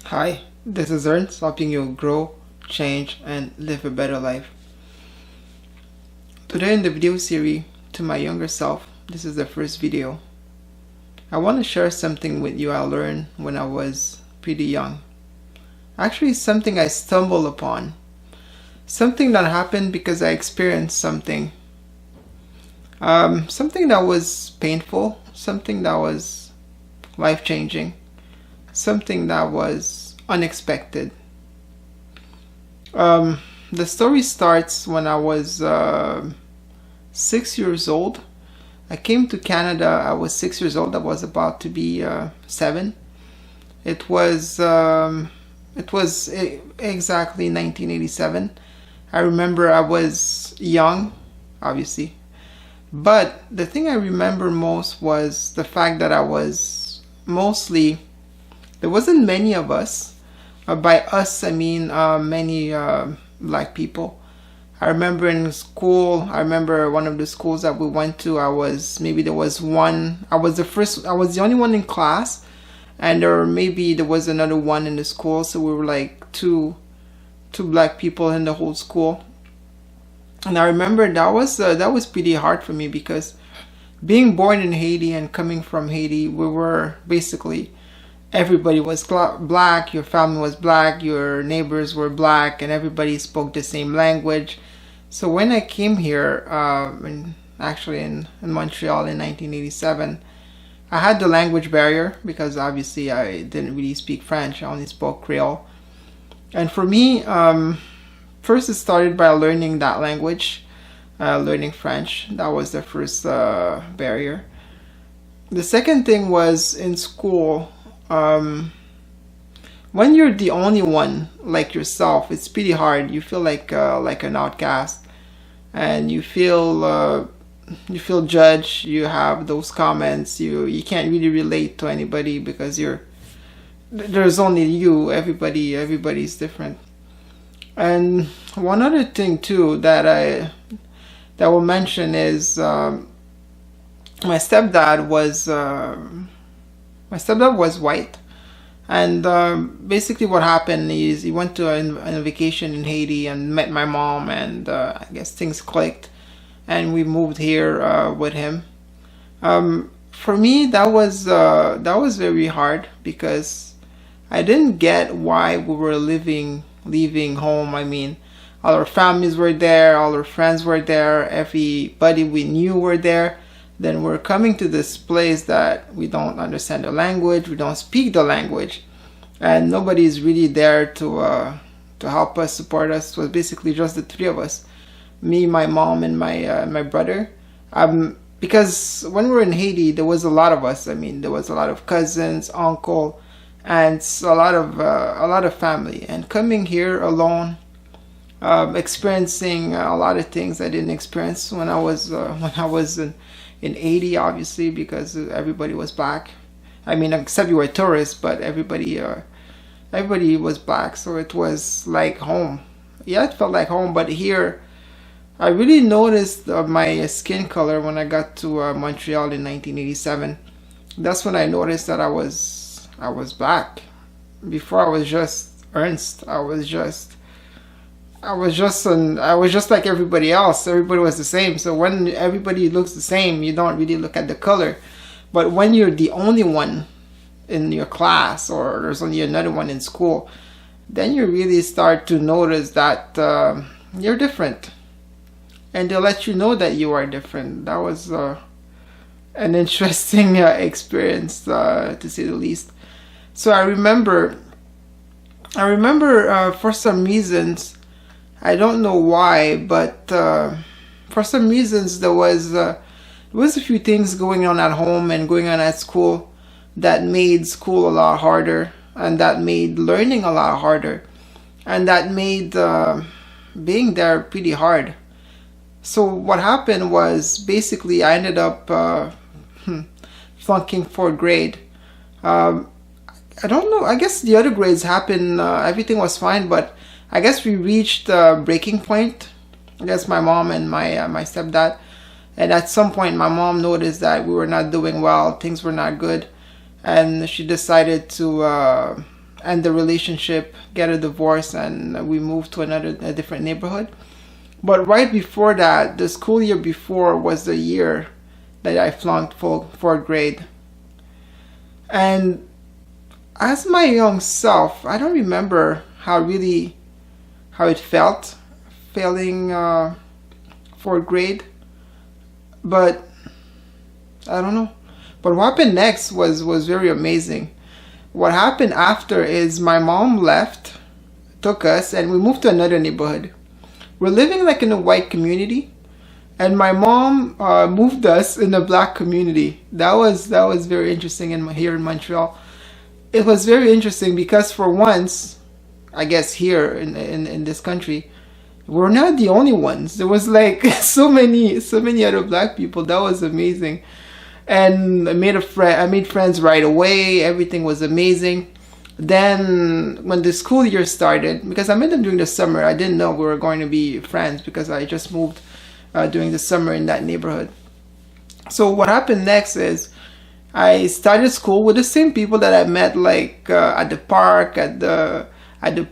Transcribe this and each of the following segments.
Hi, this is Ernst, helping you grow, change, and live a better life. Today in the video series, to my younger self, this is the first video. I want to share something with you I learned when I was pretty young. Actually, something I stumbled upon. Something that happened because I experienced something. Something that was painful, something that was life-changing, something that was unexpected. The story starts when I was 6 years old. I came to Canada. I was 6 years old. I was about to be 7. It was exactly 1987. I remember I was young, obviously, but the thing I remember most was the fact that I was mostly, there wasn't many of us. By us, I mean many black people. I remember in school, I remember one of the schools that we went to, I was the only one in class, and or maybe there was another one in the school, so we were like two black people in the whole school. And I remember that was pretty hard for me because being born in Haiti and coming from Haiti, we were basically, everybody was black, your family was black, your neighbors were black, and everybody spoke the same language. So when I came here, actually in Montreal in 1987, I had the language barrier because obviously I didn't really speak French, I only spoke Creole. And for me, first it started by learning that language, learning French. That was the first barrier. The second thing was in school. When you're the only one like yourself, it's pretty hard. You feel like an outcast, and you feel judged. You have those comments. You can't really relate to anybody because there's only you. Everybody's different. And one other thing too that I will mention is my stepdad was white, and basically what happened is he went to a vacation in Haiti and met my mom, and I guess things clicked, and we moved here with him. For me, that was very hard because I didn't get why we were leaving home. I mean, all our families were there, all our friends were there, everybody we knew were there. Then we're coming to this place that we don't understand the language, we don't speak the language, and nobody is really there to help us, support us. It was basically just the three of us, me, my mom, and my brother. Because when we were in Haiti, there was a lot of us. I mean, there was a lot of cousins, uncle, and a lot of family. And coming here alone, experiencing a lot of things I didn't experience when I was in Haiti, obviously, because everybody was black. I mean, except you were tourists, but everybody was black, so it was like home. Yeah, it felt like home. But here, I really noticed my skin color when I got to Montreal in 1987. That's when I noticed that I was black. Before I was just Ernst. I was just like everybody else. Everybody was the same. So when everybody looks the same, you don't really look at the color. But when you're the only one in your class, or there's only another one in school, then you really start to notice that you're different, and they'll let you know that you are different. That was an interesting experience, to say the least. So I remember for some reasons, I don't know why, but for some reasons there was a few things going on at home and going on at school that made school a lot harder, and that made learning a lot harder, and that made being there pretty hard. So what happened was basically I ended up flunking 4th grade. I don't know, I guess the other grades happened, everything was fine, but I guess we reached a breaking point. I guess my mom and my stepdad. And at some point, my mom noticed that we were not doing well, things were not good, and she decided to end the relationship, get a divorce, and we moved to a different neighborhood. But right before that, the school year before was the year that I flunked fourth grade. And as my young self, I don't remember how it felt failing fourth grade, but I don't know. But what happened next was very amazing. What happened after is my mom left, took us, and we moved to another neighborhood. We're living like in a white community, and my mom moved us in a black community. That was very interesting here in Montreal. It was very interesting because for once, I guess here in this country, we're not the only ones. There was like so many other black people. That was amazing. And I made friends right away. Everything was amazing. Then when the school year started, because I met them during the summer, I didn't know we were going to be friends because I just moved during the summer in that neighborhood. So what happened next is I started school with the same people that I met like at the park, at the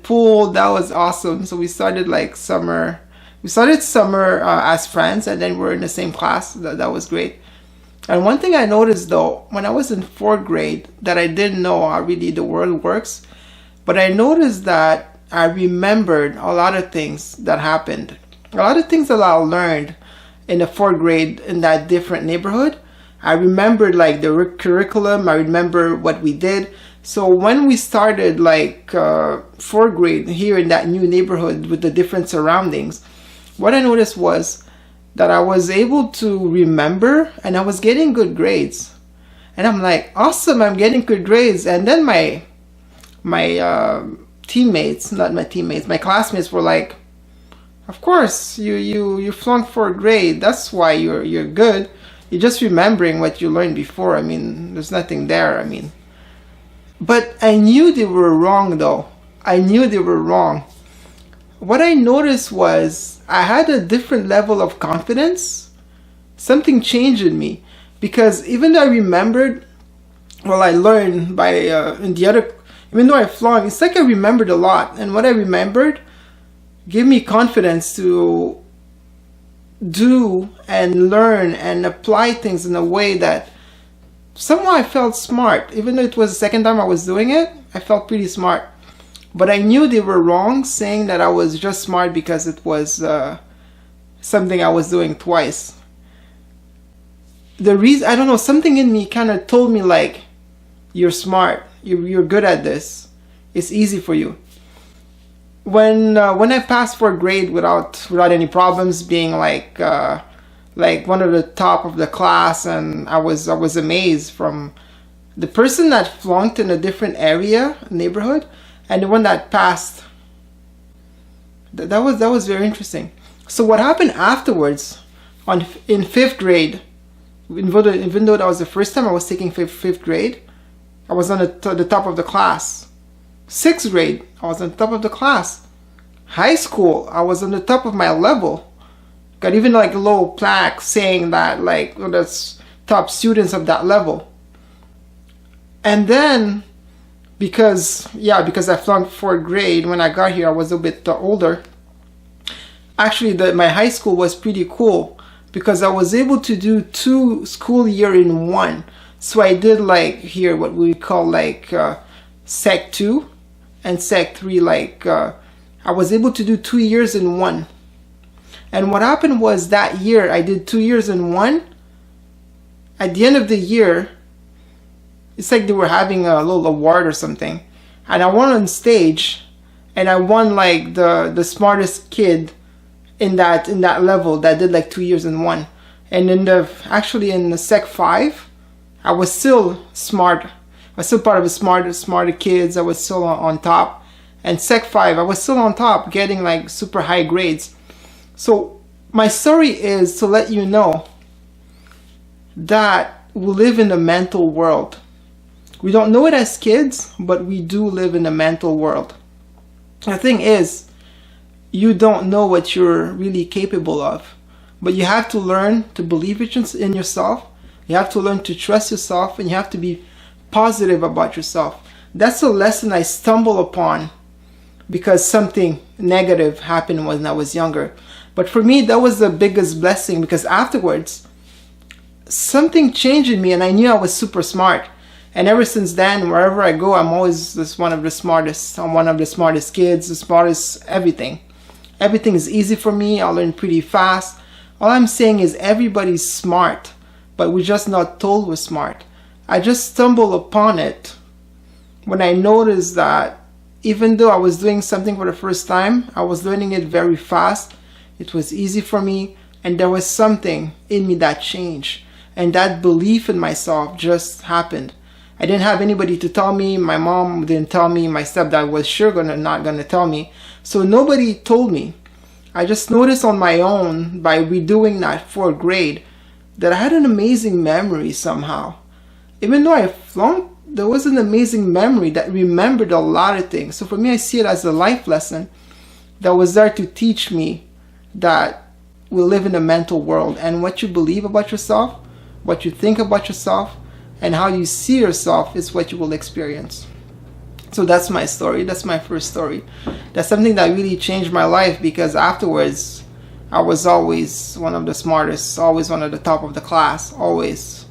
pool. That was awesome. So we started like summer. We started summer as friends, and then we're in the same class. That was great. And one thing I noticed though, when I was in fourth grade, that I didn't know how really the world works, but I noticed that I remembered a lot of things that happened. A lot of things that I learned in the fourth grade in that different neighborhood. I remembered like the curriculum. I remember what we did. So when we started like fourth grade here in that new neighborhood with the different surroundings, what I noticed was that I was able to remember and I was getting good grades. And I'm like, awesome, I'm getting good grades. And then my teammates, not my teammates, my classmates were like, of course, you flunked fourth grade. That's why you're good. You're just remembering what you learned before. I mean, there's nothing there. I mean, but I knew they were wrong though. I knew they were wrong. What I noticed was I had a different level of confidence. Something changed in me because even though I remembered, well, I learned by in the other. Even though I flunked, it's like I remembered a lot, and what I remembered gave me confidence to do and learn and apply things in a way that somehow I felt smart. Even though it was the second time I was doing it, I felt pretty smart. But I knew they were wrong saying that I was just smart because it was something I was doing twice. The reason, I don't know, something in me kind of told me like, you're smart, you're good at this, it's easy for you. When I passed fourth grade without any problems, being like one of the top of the class, and I was amazed from the person that flunked in a different area, neighborhood, and the one that passed. That was very interesting. So what happened afterwards, in fifth grade, even though that was the first time I was taking fifth grade, I was on the top of the class. Sixth grade, I was on the top of the class. High school, I was on the top of my level. Got even like a little plaque saying that like that's top students of that level. And then because I flunked fourth grade, when I got here I was a bit older. Actually, my high school was pretty cool because I was able to do 2 school year in one. So I did like here what we call like Sec 2 and Sec 3. Like I was able to do 2 years in one. And what happened was that year I did 2 years in one. At the end of the year, it's like they were having a little award or something, and I won on stage, and I won like the smartest kid in that level that did like 2 years in one. And in the Sec 5, I was still smart. I was still part of the smarter kids. I was still on top. And Sec 5, I was still on top, getting like super high grades. So my story is to let you know that we live in a mental world. We don't know it as kids, but we do live in a mental world. The thing is, you don't know what you're really capable of, but you have to learn to believe in yourself. You have to learn to trust yourself, and you have to be positive about yourself. That's a lesson I stumble upon because something negative happened when I was younger. But for me, that was the biggest blessing, because afterwards, something changed in me and I knew I was super smart. And ever since then, wherever I go, I'm always one of the smartest. I'm one of the smartest kids, the smartest everything. Everything is easy for me. I learn pretty fast. All I'm saying is everybody's smart, but we're just not told we're smart. I just stumbled upon it when I noticed that even though I was doing something for the first time, I was learning it very fast. It was easy for me, and there was something in me that changed. And that belief in myself just happened. I didn't have anybody to tell me. My mom didn't tell me. My stepdad was sure not gonna tell me. So nobody told me. I just noticed on my own by redoing that 4th grade that I had an amazing memory somehow. Even though I flunked, there was an amazing memory that remembered a lot of things. So for me, I see it as a life lesson that was there to teach me that we live in a mental world, and what you believe about yourself, what you think about yourself, and how you see yourself is what you will experience. So that's my story. That's my first story. That's something that really changed my life, because afterwards I was always one of the smartest, always one of the top of the class, always.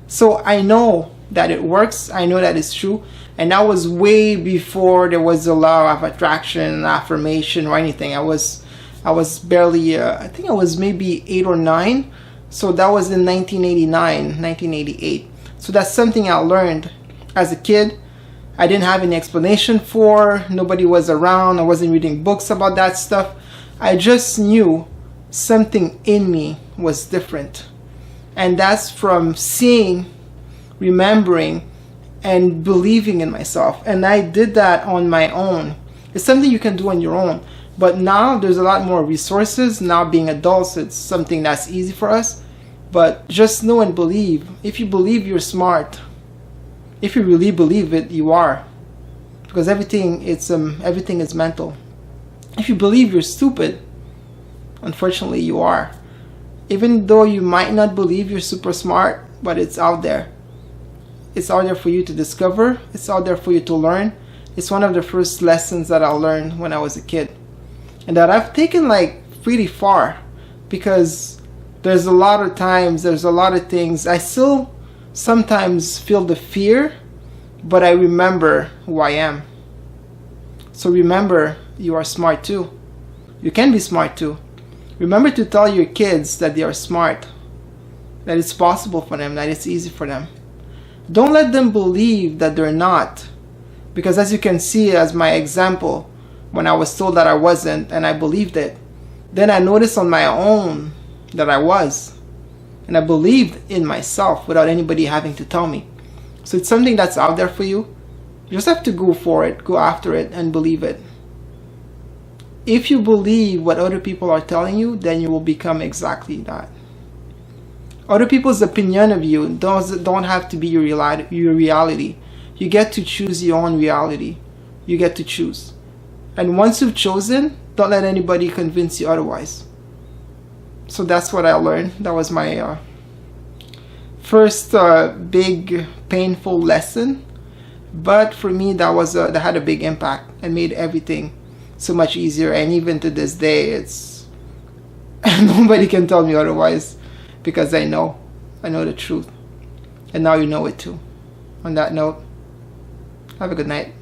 So I know that it works. I know that it's true. And that was way before there was the law of attraction, affirmation, or anything. I was barely, I think I was maybe 8 or 9. So that was in 1989, 1988. So that's something I learned as a kid. I didn't have any explanation for. Nobody was around. I wasn't reading books about that stuff. I just knew something in me was different. And that's from seeing, remembering, and believing in myself. And I did that on my own. It's something you can do on your own. But now there's a lot more resources. Now being adults, it's something that's easy for us. But just know and believe. If you believe you're smart, if you really believe it, you are. Because everything is mental. If you believe you're stupid, unfortunately you are. Even though you might not believe you're super smart, but it's out there. It's out there for you to discover. It's out there for you to learn. It's one of the first lessons that I learned when I was a kid. And that I've taken pretty far, because there's a lot of times, there's a lot of things. I still sometimes feel the fear, but I remember who I am. So remember, you are smart too. You can be smart too. Remember to tell your kids that they are smart, that it's possible for them, that it's easy for them. Don't let them believe that they're not. Because as you can see, as my example, when I was told that I wasn't and I believed it, then I noticed on my own that I was. And I believed in myself without anybody having to tell me. So it's something that's out there for you. You just have to go for it, go after it, and believe it. If you believe what other people are telling you, then you will become exactly that. Other people's opinion of you don't have to be your reality. You get to choose your own reality. You get to choose. And once you've chosen, don't let anybody convince you otherwise. So that's what I learned. That was my first big painful lesson. But for me, that had a big impact and made everything so much easier. And even to this day, it's nobody can tell me otherwise, because I know the truth. And now you know it too. On that note, have a good night.